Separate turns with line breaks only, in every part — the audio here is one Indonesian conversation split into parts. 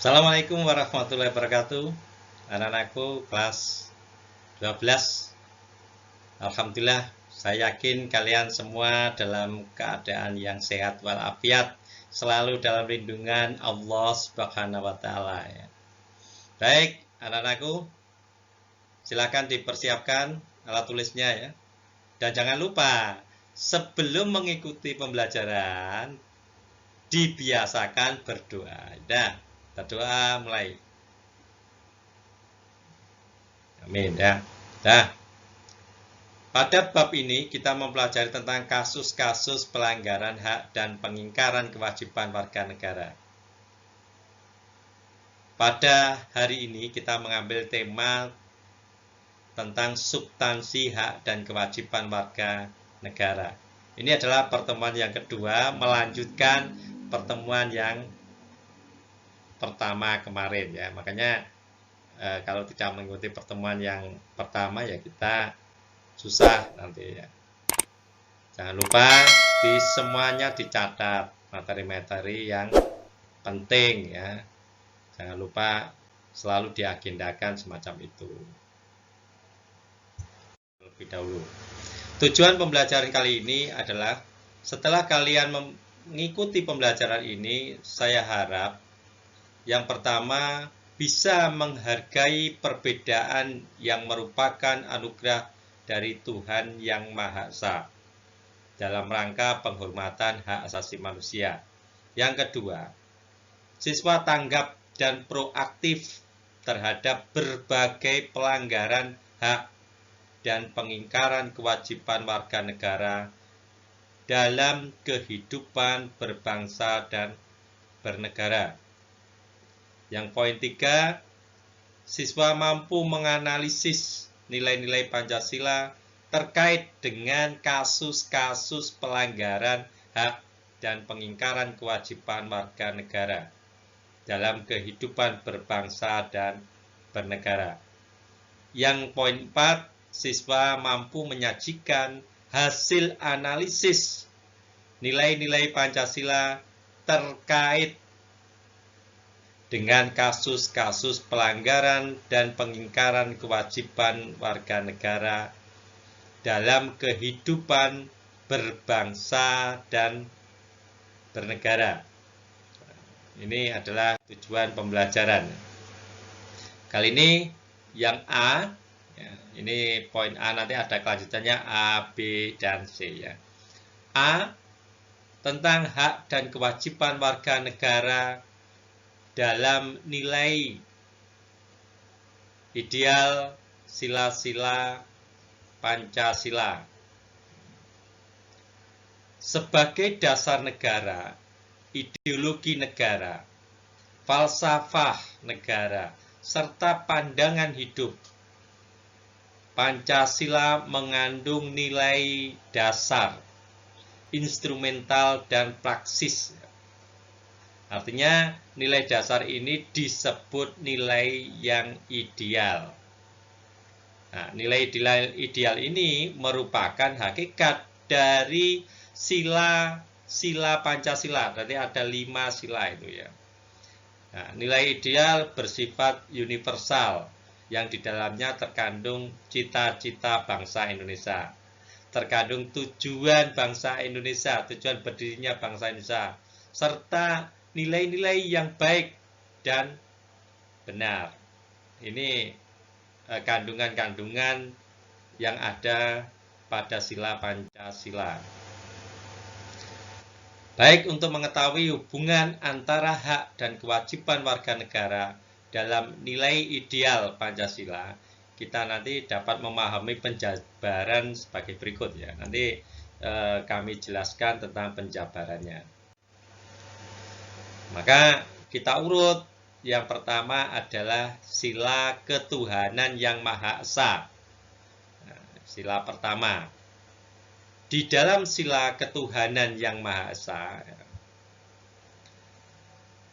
Assalamualaikum warahmatullahi wabarakatuh. Anak-anakku kelas 12. Alhamdulillah, saya yakin kalian semua dalam keadaan yang sehat walafiat, selalu dalam lindungan Allah Subhanahu wa taala ya. Baik, anak-anakku, silakan dipersiapkan alat tulisnya ya. Dan jangan lupa, sebelum mengikuti pembelajaran, dibiasakan berdoa. Dah, berdoa mulai. Amin ya. Dah. Pada bab ini kita mempelajari tentang kasus-kasus pelanggaran hak dan pengingkaran kewajiban warga negara. Pada hari ini kita mengambil tema tentang substansi hak dan kewajiban warga negara. Ini adalah pertemuan yang kedua, melanjutkan pertemuan yang pertama kemarin ya. Makanya kalau tidak mengikuti pertemuan yang pertama ya kita susah nanti ya. Jangan lupa di semuanya dicatat materi-materi yang penting ya. Jangan lupa selalu diagendakan semacam itu. Lebih dahulu. Tujuan pembelajaran kali ini adalah setelah kalian mengikuti pembelajaran ini, saya harap yang pertama bisa menghargai perbedaan yang merupakan anugerah dari Tuhan Yang Maha Esa dalam rangka penghormatan hak asasi manusia. Yang kedua, siswa tanggap dan proaktif terhadap berbagai pelanggaran hak dan pengingkaran kewajiban warga negara dalam kehidupan berbangsa dan bernegara. Yang poin 3, siswa mampu menganalisis nilai-nilai Pancasila terkait dengan kasus-kasus pelanggaran hak dan pengingkaran kewajiban warga negara dalam kehidupan berbangsa dan bernegara. Yang poin 4, siswa mampu menyajikan hasil analisis nilai-nilai Pancasila terkait dengan kasus-kasus pelanggaran dan pengingkaran kewajiban warga negara dalam kehidupan berbangsa dan bernegara. Ini adalah tujuan pembelajaran. Kali ini yang A, ya, ini poin A, nanti ada kelanjutannya A, B, dan C ya. A, tentang hak dan kewajiban warga negara dalam nilai ideal sila-sila Pancasila. Sebagai dasar negara, ideologi negara, falsafah negara, serta pandangan hidup, Pancasila mengandung nilai dasar, instrumental, dan praksis. Artinya, nilai dasar ini disebut nilai yang ideal. Nah, nilai ideal ini merupakan hakikat dari sila-sila Pancasila. Berarti ada 5 sila itu ya. Nah, nilai ideal bersifat universal yang di dalamnya terkandung cita-cita bangsa Indonesia. Terkandung tujuan bangsa Indonesia, tujuan berdirinya bangsa Indonesia, serta nilai-nilai yang baik dan benar. Ini kandungan-kandungan yang ada pada sila Pancasila. Baik untuk mengetahui hubungan antara hak dan kewajiban warga negara dalam nilai ideal Pancasila, kita nanti dapat memahami penjabaran sebagai berikut ya. Nanti kami jelaskan tentang penjabarannya. Maka kita urut. Yang pertama adalah sila ketuhanan yang Maha Esa. Nah, sila pertama. Di dalam sila ketuhanan yang Maha Esa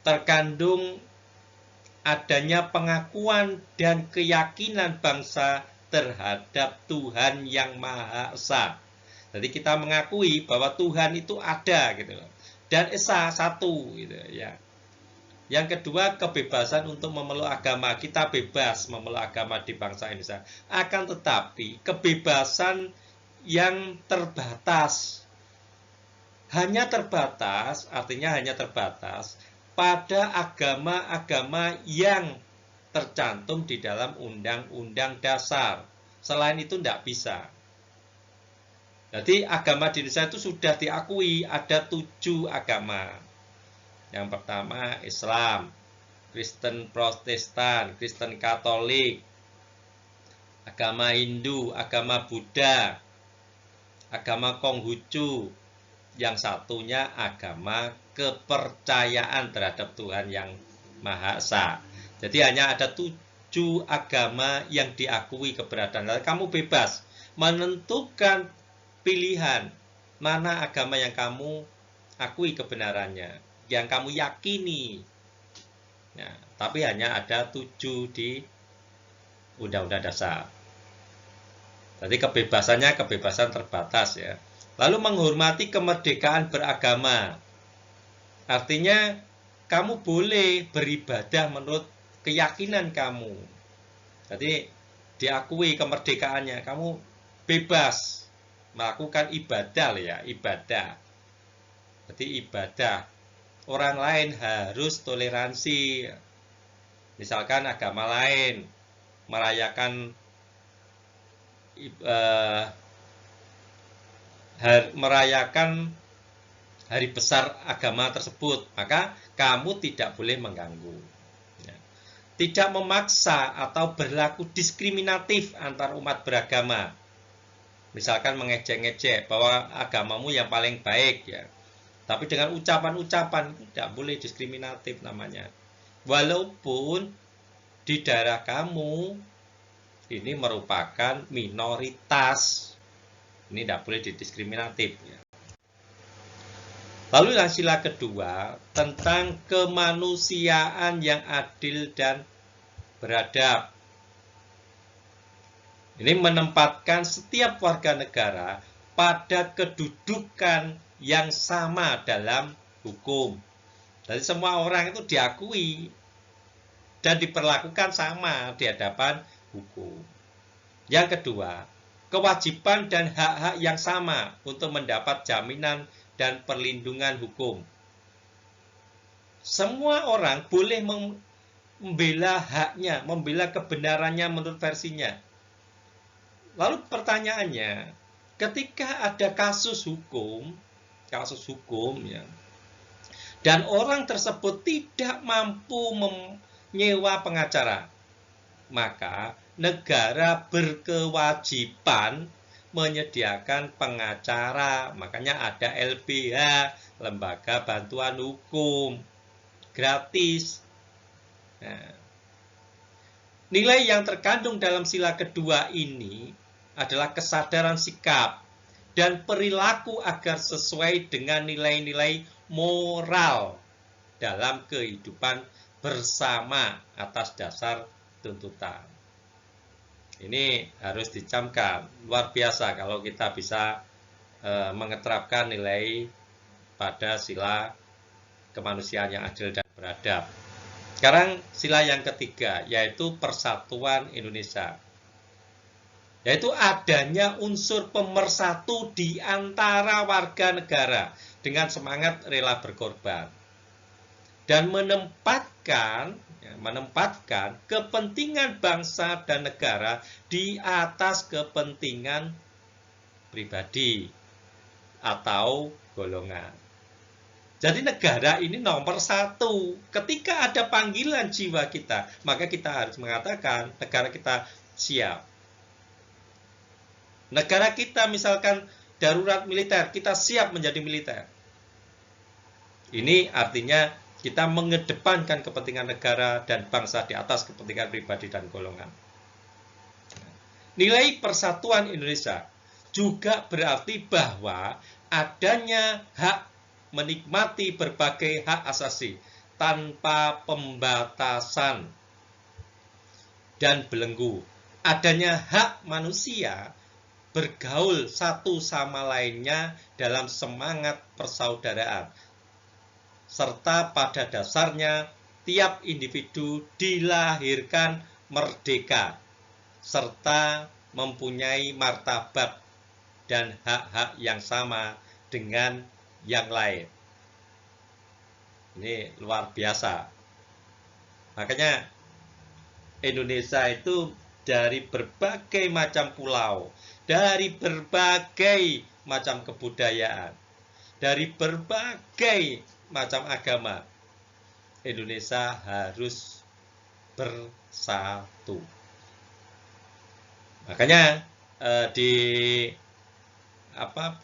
terkandung adanya pengakuan dan keyakinan bangsa terhadap Tuhan yang Maha Esa. Jadi kita mengakui bahwa Tuhan itu ada gitu loh. Dan Esa satu gitu ya. Yang kedua, kebebasan untuk memeluk agama. Kita bebas memeluk agama di bangsa Indonesia. Akan tetapi, kebebasan yang terbatas. Hanya terbatas, artinya hanya terbatas pada agama-agama yang tercantum di dalam Undang-Undang Dasar. Selain itu tidak bisa. Jadi agama di Indonesia itu sudah diakui ada 7 agama. Yang pertama Islam, Kristen Protestan, Kristen Katolik, agama Hindu, agama Buddha, agama Konghucu, yang satunya agama kepercayaan terhadap Tuhan yang Maha Esa. Jadi hanya ada 7 agama yang diakui keberadaan. Kamu bebas menentukan pilihan mana agama yang kamu akui kebenarannya, yang kamu yakini. Ya, tapi hanya ada 7 di Undang-Undang Dasar. Jadi kebebasannya kebebasan terbatas ya. Lalu menghormati kemerdekaan beragama. Artinya kamu boleh beribadah menurut keyakinan kamu. Jadi diakui kemerdekaannya, kamu bebas melakukan ibadah ya, ibadah. Jadi ibadah. Orang lain harus toleransi. Misalkan agama lain merayakan hari besar agama tersebut, maka kamu tidak boleh mengganggu. Tidak memaksa atau berlaku diskriminatif antar umat beragama. Misalkan mengejek-ngejek bahwa agamamu yang paling baik ya. Tapi dengan ucapan-ucapan tidak boleh diskriminatif namanya. Walaupun di daerah kamu ini merupakan minoritas. Ini tidak boleh didiskriminatif ya. Lalu yang sila kedua tentang kemanusiaan yang adil dan beradab. Ini menempatkan setiap warga negara pada kedudukan yang sama dalam hukum. Jadi semua orang itu diakui dan diperlakukan sama di hadapan hukum. Yang kedua, kewajiban dan hak-hak yang sama untuk mendapat jaminan dan perlindungan hukum. Semua orang boleh membela haknya, membela kebenarannya menurut versinya. Lalu pertanyaannya, ketika ada kasus hukum ya, dan orang tersebut tidak mampu menyewa pengacara, maka negara berkewajiban menyediakan pengacara. Makanya ada LBH, Lembaga Bantuan Hukum, gratis. Nah, nilai yang terkandung dalam sila kedua ini adalah kesadaran sikap dan perilaku agar sesuai dengan nilai-nilai moral dalam kehidupan bersama atas dasar tuntutan. Ini harus dicamkan. Luar biasa kalau kita bisa mengeterapkan nilai pada sila kemanusiaan yang adil dan beradab. Sekarang sila yang ketiga, yaitu persatuan Indonesia. Yaitu adanya unsur pemersatu di antara warga negara dengan semangat rela berkorban. Dan menempatkan kepentingan bangsa dan negara di atas kepentingan pribadi atau golongan. Jadi negara ini nomor satu. Ketika ada panggilan jiwa kita, maka kita harus mengatakan negara kita siap. Negara kita misalkan darurat militer, kita siap menjadi militer. Ini artinya kita mengedepankan kepentingan negara dan bangsa di atas kepentingan pribadi dan golongan. Nilai persatuan Indonesia juga berarti bahwa adanya hak menikmati berbagai hak asasi tanpa pembatasan dan belenggu. Adanya hak manusia bergaul satu sama lainnya dalam semangat persaudaraan, serta pada dasarnya setiap individu dilahirkan merdeka serta mempunyai martabat dan hak-hak yang sama dengan yang lain. Ini luar biasa. Makanya Indonesia itu dari berbagai macam pulau, dari berbagai macam kebudayaan, dari berbagai macam agama, Indonesia harus bersatu. Makanya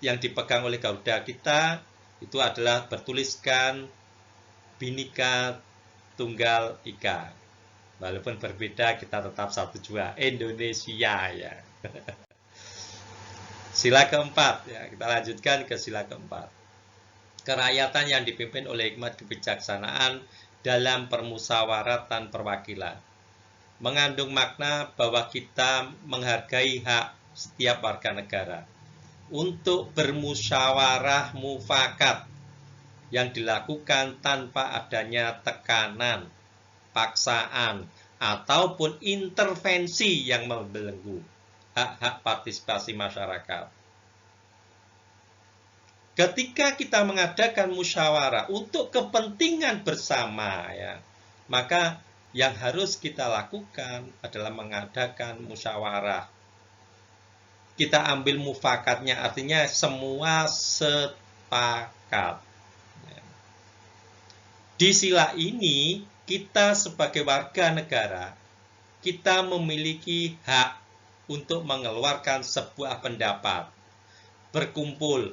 yang dipegang oleh Garuda kita itu adalah bertuliskan Bhinneka Tunggal Ika. Walaupun berbeda, kita tetap satu jua, Indonesia ya. Sila keempat ya, kita lanjutkan ke sila keempat. Kerakyatan yang dipimpin oleh hikmat kebijaksanaan dalam permusyawaratan perwakilan. Mengandung makna bahwa kita menghargai hak setiap warga negara untuk bermusyawarah mufakat yang dilakukan tanpa adanya tekanan, paksaan, ataupun intervensi yang membelenggu hak-hak partisipasi masyarakat. Ketika kita mengadakan musyawarah untuk kepentingan bersama, ya, maka yang harus kita lakukan adalah mengadakan musyawarah. Kita ambil mufakatnya, artinya semua sepakat. Di sila ini, kita sebagai warga negara, kita memiliki hak untuk mengeluarkan sebuah pendapat, berkumpul,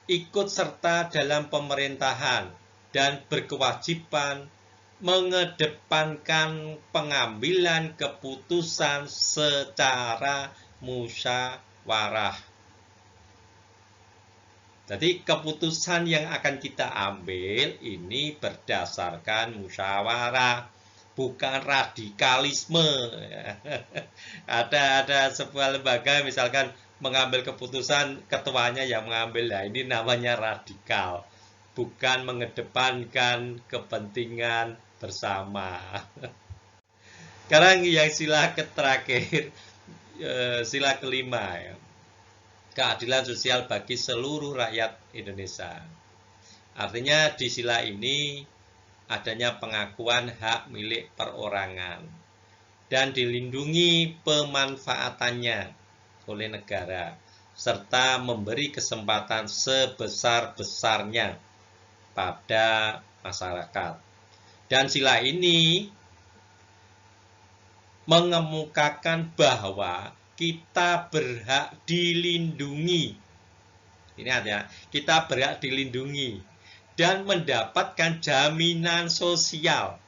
ikut serta dalam pemerintahan, dan berkewajiban mengedepankan pengambilan keputusan secara musyawarah. Jadi keputusan yang akan kita ambil ini berdasarkan musyawarah, bukan radikalisme. Ada sebuah lembaga misalkan mengambil keputusan, ketuanya yang mengambil, nah ini namanya radikal, bukan mengedepankan kepentingan bersama. Sekarang yang sila terakhir, sila kelima ya. Keadilan sosial bagi seluruh rakyat Indonesia. Artinya di sila ini adanya pengakuan hak milik perorangan dan dilindungi pemanfaatannya oleh negara serta memberi kesempatan sebesar-besarnya pada masyarakat. Dan sila ini mengemukakan bahwa kita berhak dilindungi. Ini ada, kita berhak dilindungi dan mendapatkan jaminan sosial.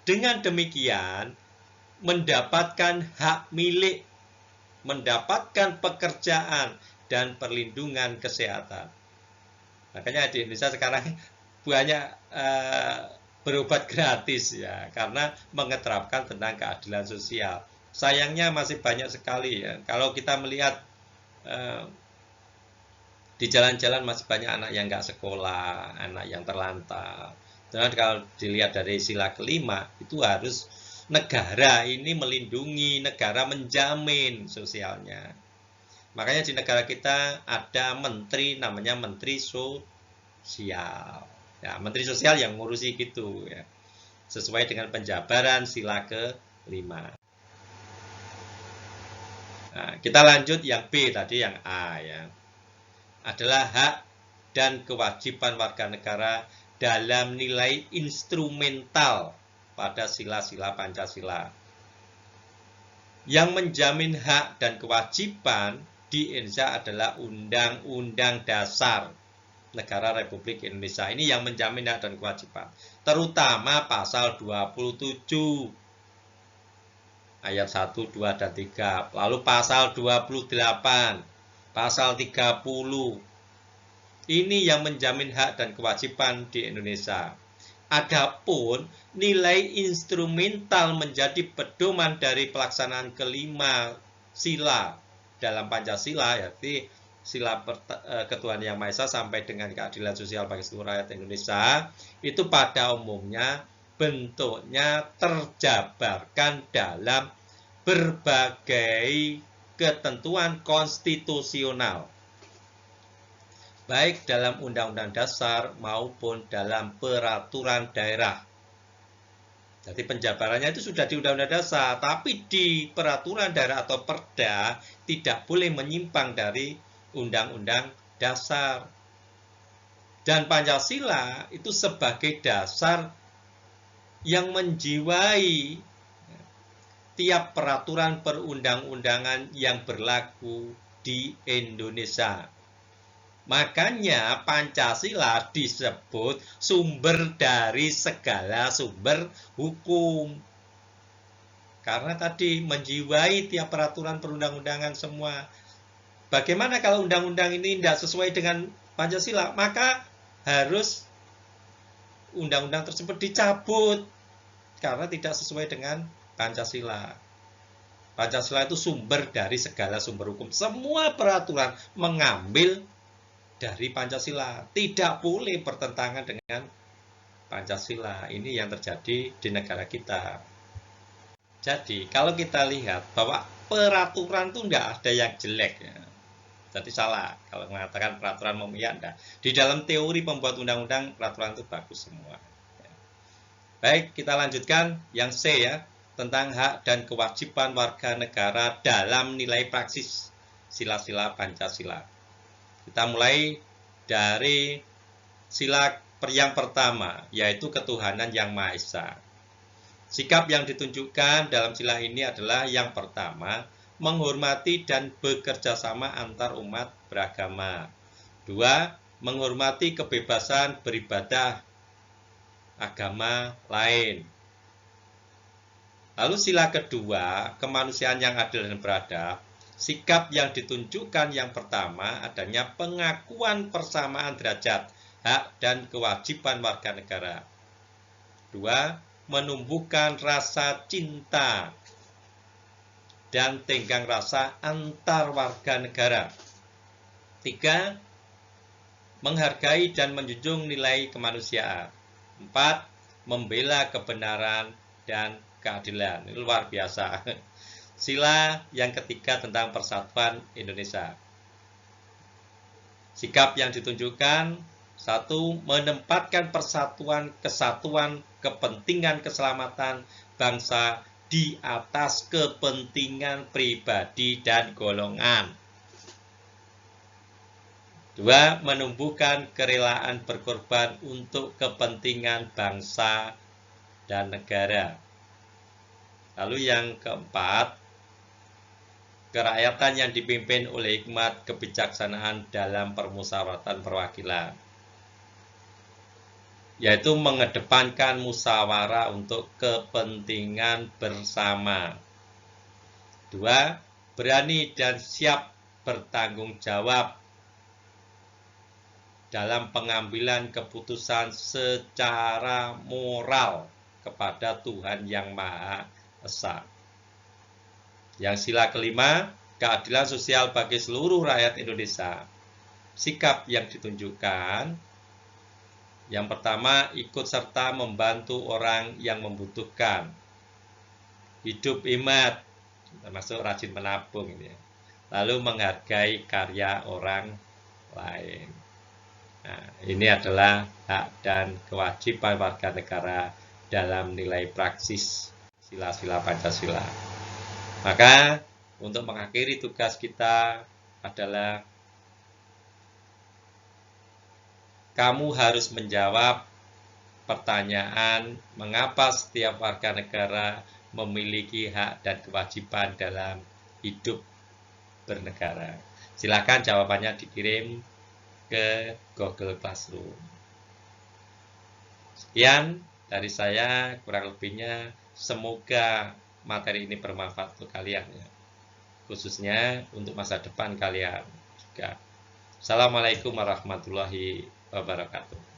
Dengan demikian, mendapatkan hak milik, mendapatkan pekerjaan dan perlindungan kesehatan. Makanya di Indonesia sekarang banyak berobat gratis ya, karena mengeterapkan tentang keadilan sosial. Sayangnya masih banyak sekali ya. Kalau kita melihat di jalan-jalan masih banyak anak yang nggak sekolah, anak yang terlantar. Dan kalau dilihat dari sila kelima, itu harus negara ini melindungi, negara menjamin sosialnya. Makanya di negara kita ada menteri, namanya Menteri Sosial. Ya, Menteri Sosial yang ngurusi gitu ya. Sesuai dengan penjabaran sila kelima. Nah, kita lanjut yang B tadi, yang A ya. Adalah hak dan kewajiban warga negara dalam nilai instrumental pada sila-sila Pancasila. Yang menjamin hak dan kewajiban di Indonesia adalah Undang-Undang Dasar Negara Republik Indonesia. Ini yang menjamin hak dan kewajiban. Terutama pasal 27 ayat 1, 2, dan 3. Lalu pasal 28, pasal 30. Ini yang menjamin hak dan kewajiban di Indonesia. Adapun nilai instrumental menjadi pedoman dari pelaksanaan kelima sila dalam Pancasila, yaitu ketuhanan Yang Maha Esa sampai dengan keadilan sosial bagi seluruh rakyat Indonesia, itu pada umumnya bentuknya terjabarkan dalam berbagai ketentuan konstitusional, baik dalam Undang-Undang Dasar maupun dalam peraturan daerah. Jadi penjabarannya itu sudah di Undang-Undang Dasar, tapi di peraturan daerah atau perda tidak boleh menyimpang dari Undang-Undang Dasar. Dan Pancasila itu sebagai dasar yang menjiwai tiap peraturan perundang-undangan yang berlaku di Indonesia. Makanya Pancasila disebut sumber dari segala sumber hukum. Karena tadi menjiwai tiap peraturan perundang-undangan semua. Bagaimana kalau undang-undang ini tidak sesuai dengan Pancasila? Maka harus undang-undang tersebut dicabut karena tidak sesuai dengan Pancasila. Pancasila itu sumber dari segala sumber hukum. Semua peraturan mengambil dari Pancasila, tidak boleh bertentangan dengan Pancasila. Ini yang terjadi di negara kita. Jadi kalau kita lihat bahwa peraturan itu tidak ada yang jelek, ya. Jadi salah kalau mengatakan peraturan memihak. Enggak. Di dalam teori pembuat undang-undang, peraturan itu bagus semua. Baik, kita lanjutkan yang C ya, tentang hak dan kewajiban warga negara dalam nilai praksis sila-sila Pancasila. Kita mulai dari sila yang pertama, yaitu ketuhanan Yang Maha Esa. Sikap yang ditunjukkan dalam sila ini adalah yang pertama, menghormati dan bekerja sama antar umat beragama. Dua, menghormati kebebasan beribadah agama lain. Lalu sila kedua, kemanusiaan yang adil dan beradab. Sikap yang ditunjukkan yang pertama adanya pengakuan persamaan derajat, hak dan kewajiban warga negara. Dua, menumbuhkan rasa cinta dan tenggang rasa antar warga negara. Tiga, menghargai dan menjunjung nilai kemanusiaan. Empat, membela kebenaran dan keadilan. Ini luar biasa. Sila yang ketiga tentang persatuan Indonesia. Sikap yang ditunjukkan, satu, menempatkan persatuan, kesatuan, kepentingan keselamatan bangsa di atas kepentingan pribadi dan golongan. Dua, menumbuhkan kerelaan berkorban untuk kepentingan bangsa dan negara. Lalu yang keempat, kerakyatan yang dipimpin oleh hikmat kebijaksanaan dalam permusyawaratan perwakilan, yaitu mengedepankan musyawarah untuk kepentingan bersama. Dua, berani dan siap bertanggung jawab dalam pengambilan keputusan secara moral kepada Tuhan Yang Maha Esa. Yang sila kelima, keadilan sosial bagi seluruh rakyat Indonesia. Sikap yang ditunjukkan, yang pertama, ikut serta membantu orang yang membutuhkan. Hidup hemat, termasuk rajin menabung. Lalu menghargai karya orang lain. Nah, ini adalah hak dan kewajiban warga negara dalam nilai praksis sila-sila Pancasila. Maka untuk mengakhiri tugas kita adalah kamu harus menjawab pertanyaan mengapa setiap warga negara memiliki hak dan kewajiban dalam hidup bernegara. Silakan jawabannya dikirim ke Google Classroom. Sekian dari saya, kurang lebihnya semoga materi ini bermanfaat untuk kalian ya. Khususnya untuk masa depan kalian juga. Assalamualaikum warahmatullahi wabarakatuh.